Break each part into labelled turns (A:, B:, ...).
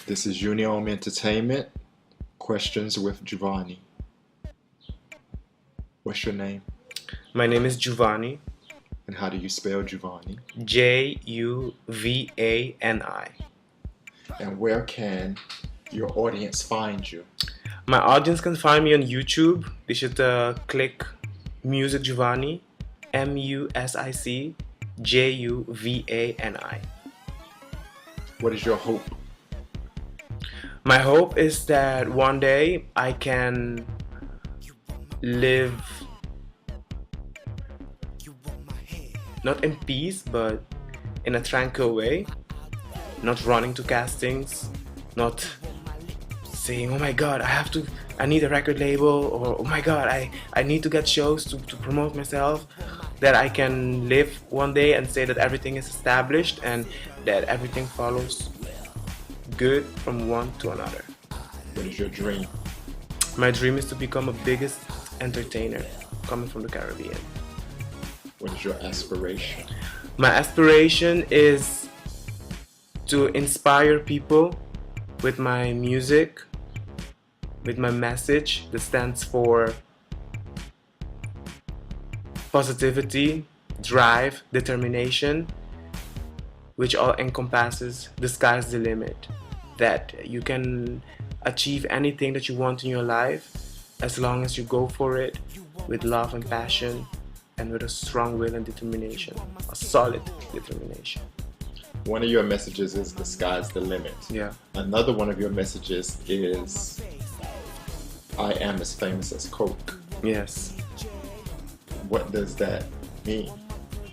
A: This is Uni Aum Entertainment. Questions with Juvani. What's your name?
B: My name is Juvani.
A: And how do you spell Juvani?
B: Juvani.
A: And where can your audience find you?
B: My audience can find me on YouTube. They should click Music Juvani, MUSICJUVANI.
A: What is your hope?
B: My hope is that one day I can live not in peace, but in a tranquil way, not running to castings, not saying, oh my god, I need a record label, or oh my god, I need to get shows to promote myself. That I can live one day and say that everything is established and that everything follows good from one to another.
A: What is your dream?
B: My dream is to become a biggest entertainer coming from the Caribbean.
A: What is your aspiration?
B: My aspiration is to inspire people with my music, with my message that stands for positivity, drive, determination, which all encompasses the sky's the limit. That you can achieve anything that you want in your life as long as you go for it with love and passion and with a strong will and determination, a solid determination.
A: One of your messages is the sky's the limit.
B: Yeah.
A: Another one of your messages is I am as famous as Coke.
B: Yes.
A: What does that mean?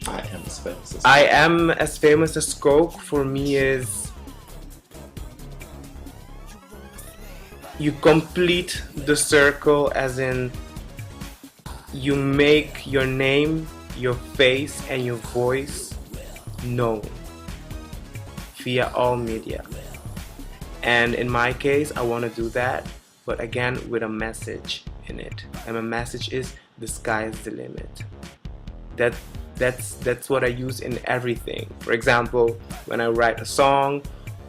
A: I am as famous as Coke.
B: I am as famous as Coke for me is you complete the circle, as in you make your name, your face and your voice known via all media. And in my case, I want to do that, but again with a message in it. And my message is the sky is the limit. That's what I use in everything. For example, when I write a song,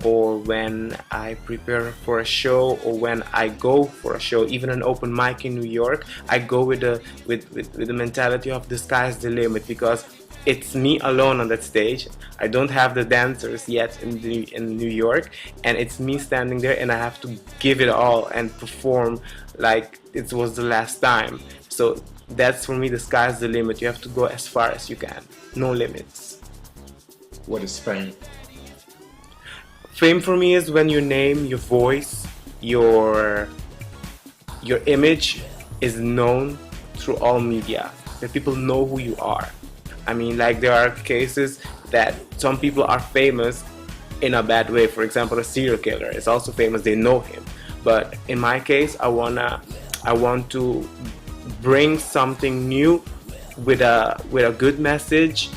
B: or when I prepare for a show, or when I go for a show, even an open mic in New York, I go with the mentality of the sky is the limit, because it's me alone on that stage. I don't have the dancers yet in New York, and it's me standing there, and I have to give it all and perform like it was the last time. So that's for me the sky is the limit. You have to go as far as you can. No limits.
A: What is fame?
B: Fame for me is when your name, your voice, your image is known through all media. That people know who you are. I mean, like, there are cases that some people are famous in a bad way. For example, a serial killer is also famous, they know him. But in my case, I want to bring something new with a good message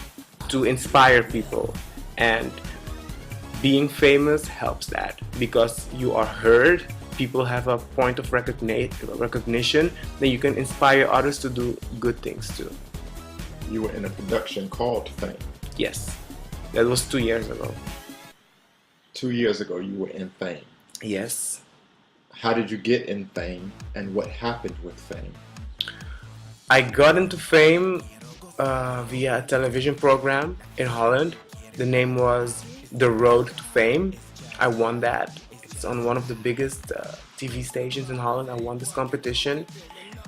B: to inspire people. And being famous helps that, because you are heard, people have a point of recognition, then you can inspire others to do good things too.
A: You were in a production called Fame.
B: Yes, that was 2 years ago.
A: 2 years ago you were in Fame.
B: Yes.
A: How did you get in Fame, and what happened with Fame?
B: I got into Fame via a television program in Holland. The name was The Road to Fame. I won that. It's on one of the biggest TV stations in Holland. I won this competition,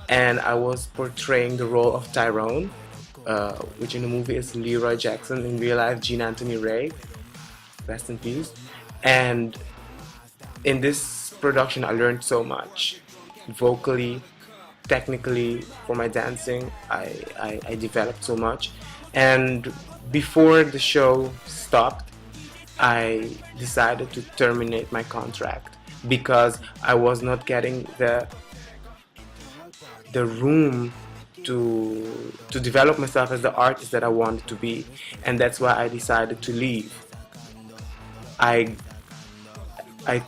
B: and I was portraying the role of Tyrone, which in the movie is Leroy Jackson, in real life Gene Anthony Ray, rest in peace. And in this production I learned so much, vocally, technically, for my dancing. I developed so much, and before the show stopped, I decided to terminate my contract because I was not getting the room to develop myself as the artist that I wanted to be, and that's why I decided to leave. I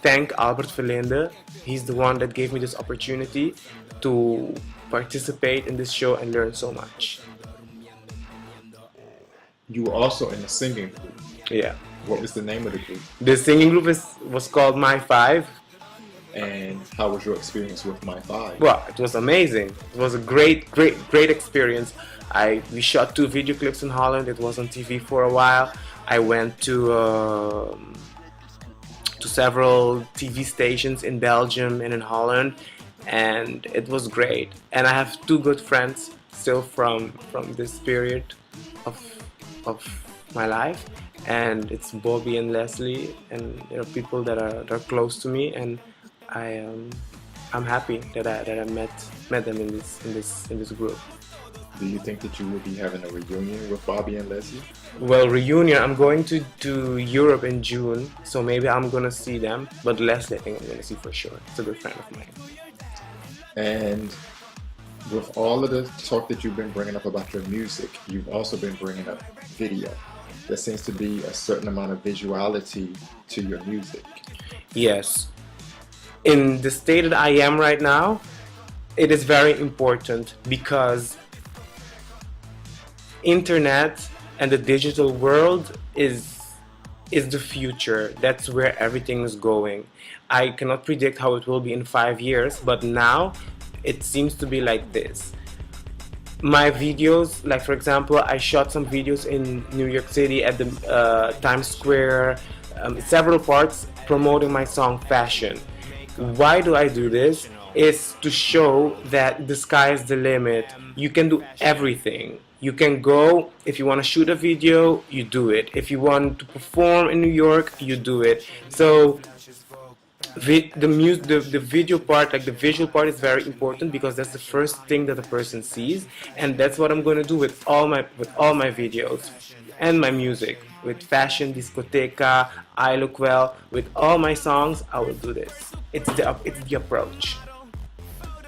B: thank Albert Verlinde. He's the one that gave me this opportunity to participate in this show and learn so much.
A: You were also in a singing group.
B: Yeah.
A: What was the name of the group?
B: The singing group was called My Five.
A: And how was your experience with My Five?
B: Well, it was amazing. It was a great experience. We shot 2 video clips in Holland. It was on TV for a while. I went to several TV stations in Belgium and in Holland, and it was great. And I have 2 good friends still from this period of my life, and it's Bobby and Leslie, and there are people that are close to me, and I'm happy that I met them in this group.
A: Do you think that you will be having a reunion with Bobby and Leslie?
B: Well, reunion, I'm going to Europe in June, so maybe I'm gonna see them, but Leslie I think I'm gonna see for sure. It's a good friend of mine.
A: And with all of the talk that you've been bringing up about your music, you've also been bringing up video. There seems to be a certain amount of visuality to your music.
B: Yes. In the state that I am right now, it is very important because internet and the digital world is the future. That's where everything is going. I cannot predict how it will be in 5 years, but now it seems to be like this. My videos, like for example, I shot some videos in New York City at the Times Square, several parts promoting my song Fashion. Why do I do this? It's to show that the sky is the limit. You can do everything. You can go, if you want to shoot a video, you do it. If you want to perform in New York, you do it. So the video part, like the visual part, is very important because that's the first thing that a person sees, and that's what I'm going to do with all my videos and my music. With Fashion, Discoteca, I Look Well, with all my songs, I will do this. It's the approach.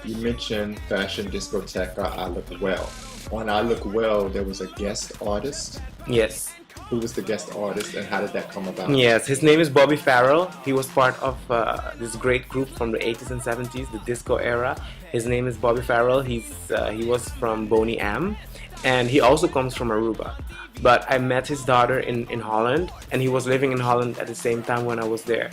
A: You mentioned Fashion, Discoteca, I Look Well. On I Look Well, there was a guest artist.
B: Yes.
A: Who was the guest artist and how did that come about?
B: Yes, his name is Bobby Farrell. He was part of this great group from the 80s and 70s, the disco era. His name is Bobby Farrell. He was from uni aum, and he also comes from Aruba. But I met his daughter in Holland, and he was living in Holland at the same time when I was there.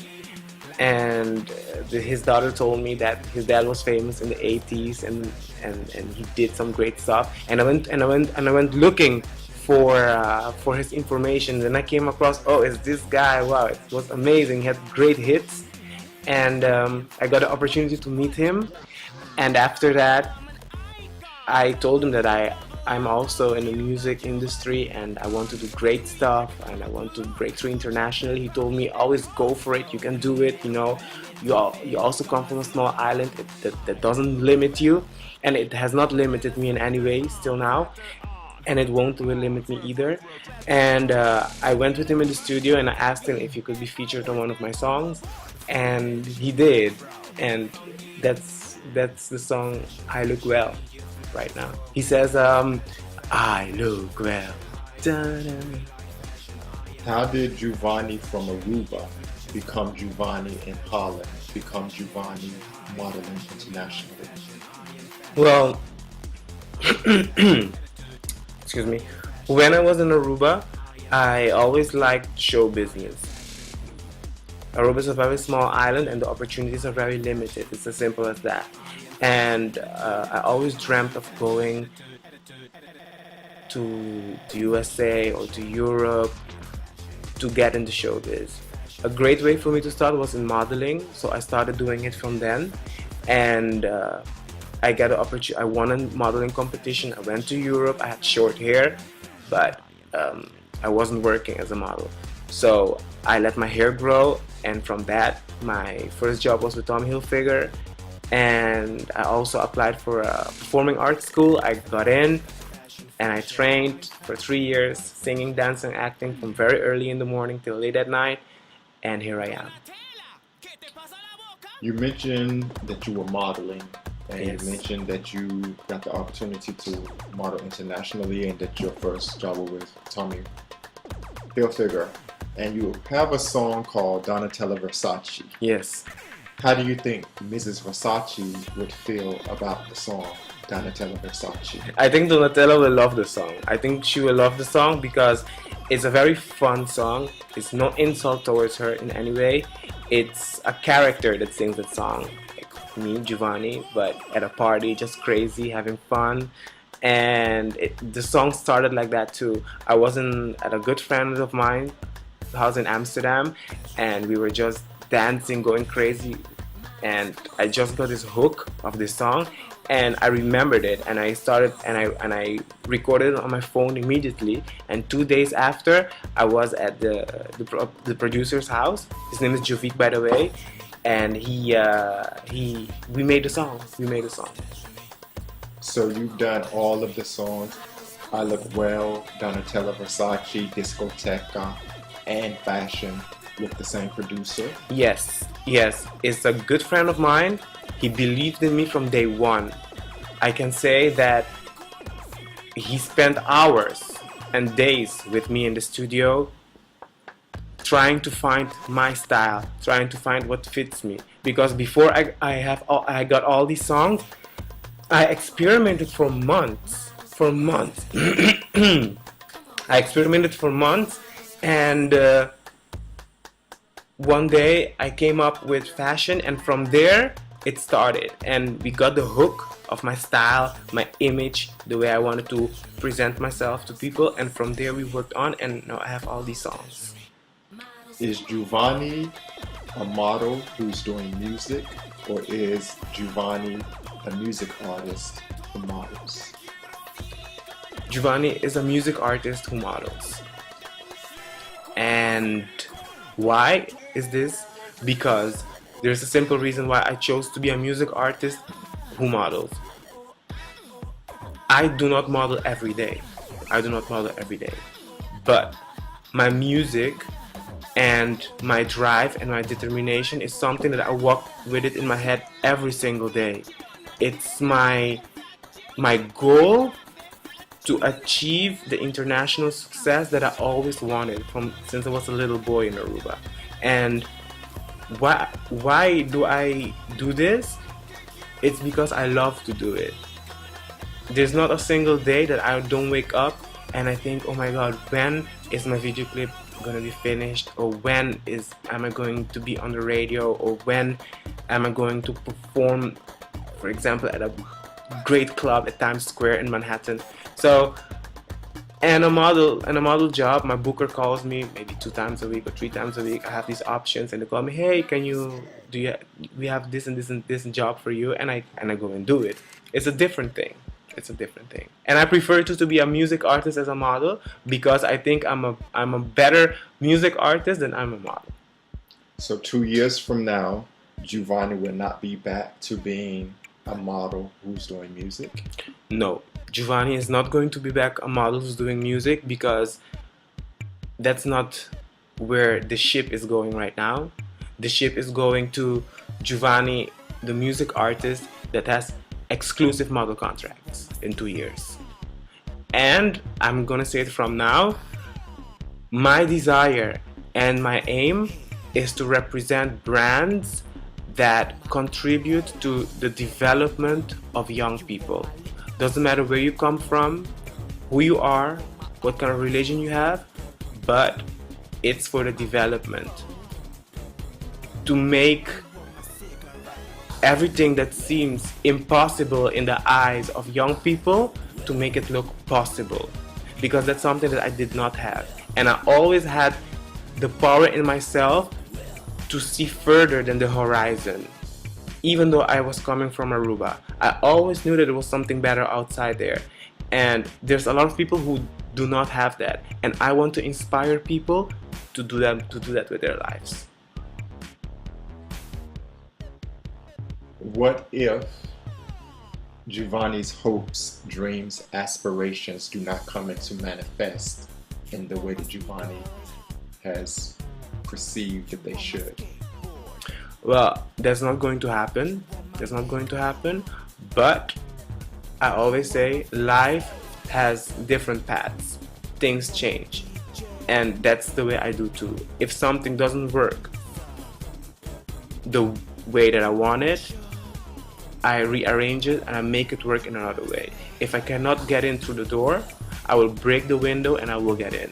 B: And his daughter told me that his dad was famous in the 80s, and he did some great stuff. And I went looking for his information, and I came across, oh, it's this guy. Wow, it was amazing. He had great hits, and I got the opportunity to meet him. And after that, I told him that I'm also in the music industry and I want to do great stuff and I want to break through internationally. He told me, always go for it, you can do it, you know. You also come from a small island that doesn't limit you, and it has not limited me in any way still now, and it won't will limit me either. And I went with him in the studio and I asked him if he could be featured on one of my songs, and he did. And that's the song I Look Well right now. He says, I look well. Da-da.
A: How did Juvani from Aruba become Juvani in Holland, become Juvani modeling internationally?
B: Well, excuse me. When I was in Aruba, I always liked show business. Aruba is a very small island and the opportunities are very limited. It's as simple as that. And I always dreamt of going to the USA or to Europe to get into showbiz. A great way for me to start was in modeling, so I started doing it from then. And I got an opportunity. I won a modeling competition. I went to Europe. I had short hair, but I wasn't working as a model. So I let my hair grow, and from that, my first job was with Tommy Hilfiger. And I also applied for a performing arts school. I got in, and I trained for 3 years, singing, dancing, acting from very early in the morning till late at night, and here I am.
A: You mentioned that you were modeling, and
B: Yes.
A: you mentioned that you got the opportunity to model internationally, and that your first job was with Tommy Hilfiger. And you have a song called Donatella Versace.
B: Yes.
A: How do you think Mrs. Versace would feel about the song Donatella Versace?
B: I think Donatella will love the song. I think she will love the song because it's a very fun song. It's no insult towards her in any way. It's a character that sings that song. Like me, Giovanni, but at a party, just crazy, having fun. And the song started like that too. I was at a good friend of mine house in Amsterdam, and we were just dancing, going crazy, and I just got this hook of this song, and I remembered it, and I started and I recorded it on my phone immediately. And 2 days after, I was at the producer's house. His name is Jovik, by the way, and we made a song.
A: So you've done all of the songs, I Look Well, Donatella Versace, Discoteca, and Fashion with the same producer?
B: Yes, it's a good friend of mine. He believed in me from day one. I can say that he spent hours and days with me in the studio trying to find my style, trying to find what fits me. Because before I got all these songs, I experimented for months. I experimented for months, and one day I came up with Fashion, and from there it started, and we got the hook of my style, my image, the way I wanted to present myself to people, and from there we worked on, and now I have all these songs.
A: Is Giovanni a model who's doing music, or is Giovanni a music artist who models?
B: Giovanni is a music artist who models. And why is this? Because there's a simple reason why I chose to be a music artist who models. I do not model every day. But my music and my drive and my determination is something that I walk with it in my head every single day. It's my goal to achieve the international success that I always wanted since I was a little boy in Aruba. And why do I do this? It's because I love to do it. There's not a single day that I don't wake up and I think, oh my god, when is my video clip gonna be finished, or when am I going to be on the radio, or when am I going to perform, for example, at a great club at Times Square in Manhattan. So, and a model job, my booker calls me maybe 2 times a week or 3 times a week. I have these options, and they call me, hey, we have this and this and this job for you, and I go and do it. It's a different thing. And I prefer to be a music artist as a model, because I think I'm a better music artist than I'm a model.
A: So 2 years from now, Giovanni will not be back to being a model who's doing music?
B: No, Giovanni is not going to be back a model who's doing music, because that's not where the ship is going right now. The ship is going to Giovanni, the music artist that has exclusive model contracts in 2 years. And I'm gonna say it from now, my desire and my aim is to represent brands that contribute to the development of young people. Doesn't matter where you come from, who you are, what kind of religion you have, but it's for the development. To make everything that seems impossible in the eyes of young people, to make it look possible. Because that's something that I did not have. And I always had the power in myself to see further than the horizon. Even though I was coming from Aruba, I always knew that there was something better outside there. And there's a lot of people who do not have that. And I want to inspire people to do that with their lives.
A: What if Giovanni's hopes, dreams, aspirations do not come into manifest in the way that Giovanni has perceived that they should?
B: Well, that's not going to happen. But I always say life has different paths. Things change. And that's the way I do too. If something doesn't work the way that I want it, I rearrange it and I make it work in another way. If I cannot get in through the door, I will break the window and I will get in.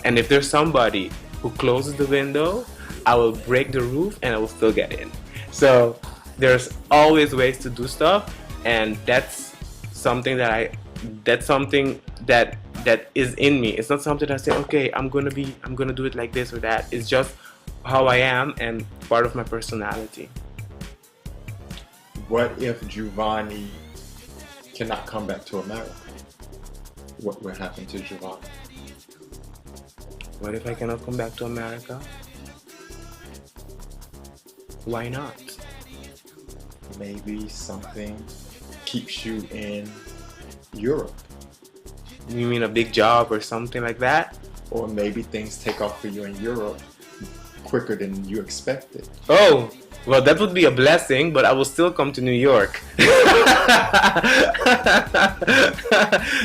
B: And if there's somebody who closes the window, I will break the roof and I will still get in. So there's always ways to do stuff, and that's something that that is in me. It's not something that I say, okay, I'm gonna do it like this or that. It's just how I am and part of my personality.
A: What if Juvani cannot come back to America? What will happen to Juvani?
B: What if I cannot come back to America? Why not?
A: Maybe something keeps you in Europe.
B: You mean a big job or something like that?
A: Or maybe things take off for you in Europe quicker than you expected.
B: Oh, well, that would be a blessing, but I will still come to New York.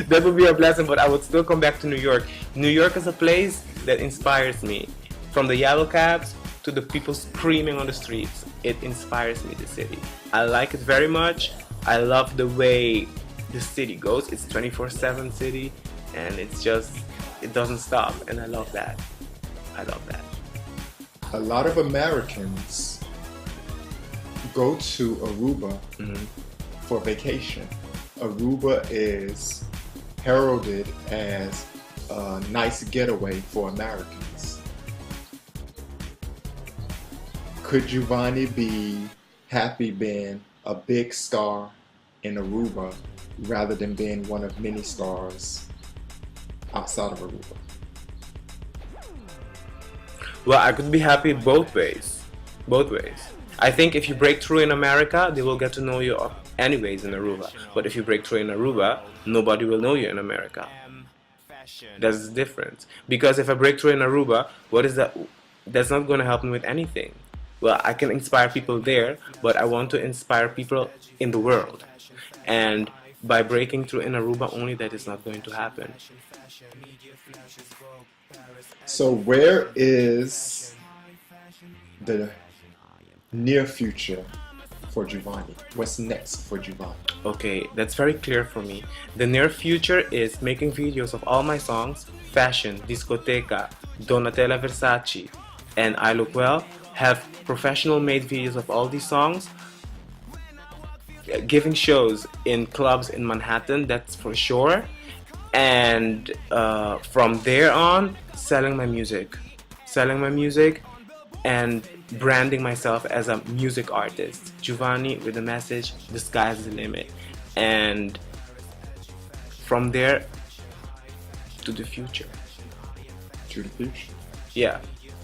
B: That would be a blessing, but I would still come back to New York. New York is a place that inspires me. From the yellow cabs to the people screaming on the streets, it inspires me, the city. I like it very much. I love the way the city goes. It's 24/7 city, and it's just, it doesn't stop, and I love that. I love that.
A: A lot of Americans go to Aruba for vacation. Aruba is heralded as a nice getaway for Americans. Could Juvani be happy being a big star in Aruba rather than being one of many stars outside of Aruba?
B: Well, I could be happy both ways. Both ways. I think if you break through in America, they will get to know you anyways in Aruba. But if you break through in Aruba, nobody will know you in America. That's the difference. Because if I break through in Aruba, what is that? That's not going to help me with anything. Well, I can inspire people there, but I want to inspire people in the world. And by breaking through in Aruba only, that is not going to happen.
A: So where is the near future for Juvani? What's next for Juvani?
B: Okay, that's very clear for me. The near future is making videos of all my songs, Fashion, Discoteca, Donatella Versace, and I Look Well, have professional made videos of all these songs, giving shows in clubs in Manhattan, that's for sure, and from there on, selling my music and branding myself as a music artist. Juvani with the message, the sky's the limit. And from there to the future.
A: To the future?
B: Yeah.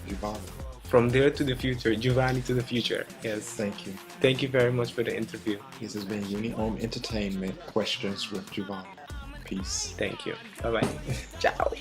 A: Juvani.
B: From there to the future. Juvani to the future. Yes.
A: Thank you.
B: Thank you very much for the interview.
A: This has been Uni Aum Entertainment Questions with Juvani. Peace.
B: Thank you. Bye-bye. Ciao.